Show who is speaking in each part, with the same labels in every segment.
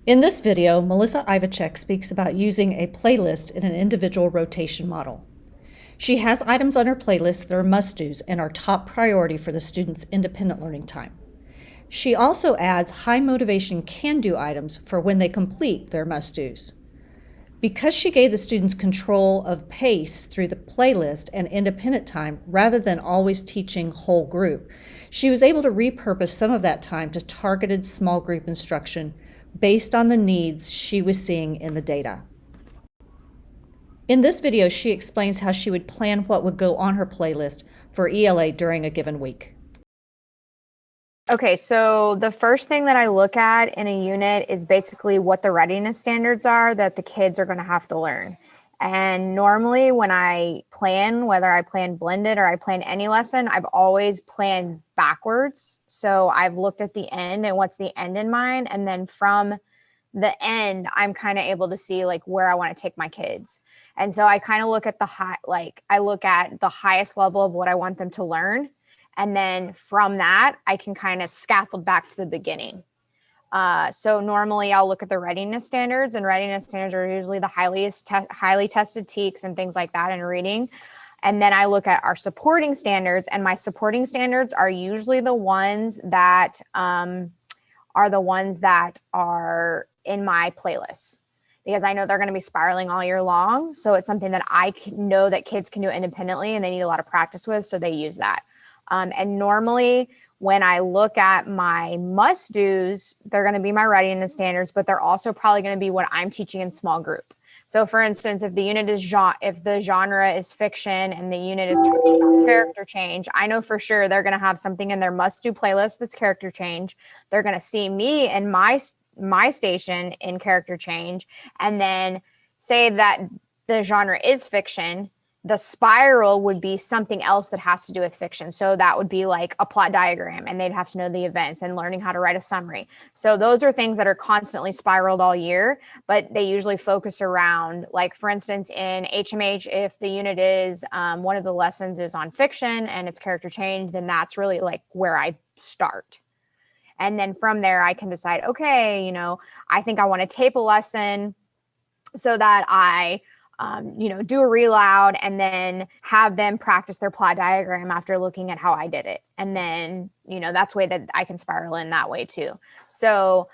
Speaker 1: In this video, Melissa Ivicic speaks about using a playlist in an individual rotation model. She has items on her playlist that are must-dos and are top priority for the student's independent learning time. She also adds high motivation can-do items for when they complete their must-dos. Because she gave the students control of pace through the playlist and independent time rather than always teaching whole group, she was able to repurpose some of that time to targeted small group instruction based on the needs she was seeing in the data. In this video, she explains how she would plan what would go on her playlist for ELA during a given week.
Speaker 2: Okay, so the first thing that I look at in a unit is basically what the readiness standards are that the kids are going to have to learn. And normally when I plan, whether I plan blended or I plan any lesson, I've always planned backwards. So I've looked at the end and what's the end in mind. And then from the end, I'm kind of able to see like where I want to take my kids. And so I kind of look at I look at the highest level of what I want them to learn. And then from that, I can kind of scaffold back to the beginning. So normally I'll look at the readiness standards, and readiness standards are usually the highly tested TEKS and things like that in reading. And then I look at our supporting standards, and my supporting standards are usually the ones that are in my playlist, because I know they're going to be spiraling all year long. So it's something that I know that kids can do independently and they need a lot of practice with. So they use that. And normally when I look at my must-dos, they're going to be my readiness standards, but they're also probably going to be what I'm teaching in small group. So for instance, if the genre is fiction and the unit is talking about character change, I know for sure they're going to have something in their must-do playlist that's character change. They're going to see me and my station in character change, and then say that the genre is fiction. The spiral would be something else that has to do with fiction. So that would be like a plot diagram, and they'd have to know the events and learning how to write a summary. So those are things that are constantly spiraled all year, but they usually focus around, like, for instance, in HMH, if the unit is one of the lessons is on fiction and it's character change, then that's really like where I start. And then from there, I can decide, okay, I think I want to tape a lesson so that I do a reloud and then have them practice their plot diagram after looking at how I did it. And then, that's way that I can spiral in that way too. So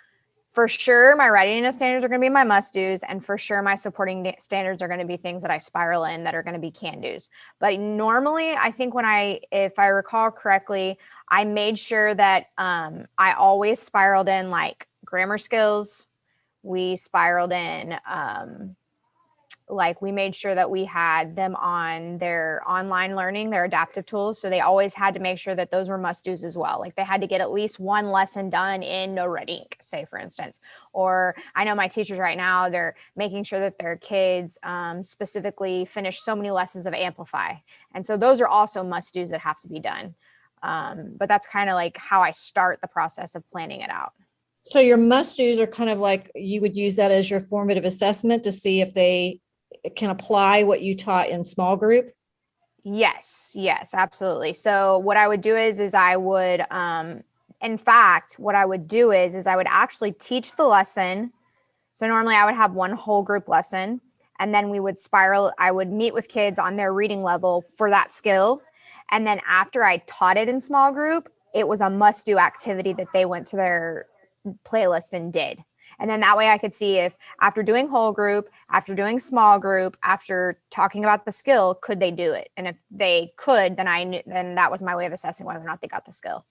Speaker 2: for sure, my readiness standards are going to be my must-dos, and for sure my supporting standards are going to be things that I spiral in that are going to be can-dos. But normally, I think if I recall correctly, I made sure that I always spiraled in like grammar skills. We spiraled in we made sure that we had them on their online learning, their adaptive tools. So they always had to make sure that those were must-dos as well. Like they had to get at least one lesson done in No Red Ink, say, for instance. Or I know my teachers right now, they're making sure that their kids specifically finish so many lessons of Amplify. And so those are also must-dos that have to be done. But that's kind of like how I start the process of planning it out.
Speaker 1: So your must-dos are kind of like you would use that as your formative assessment to see if they can apply what you taught in small group?
Speaker 2: Yes, absolutely. So what I would do is I would, in fact, what I would do is I would actually teach the lesson. So normally I would have one whole group lesson, and then we would spiral. I would meet with kids on their reading level for that skill. And then after I taught it in small group, it was a must-do activity that they went to their playlist and did. And then that way I could see if after doing whole group, after doing small group, after talking about the skill, could they do it? And if they could, then that was my way of assessing whether or not they got the skill.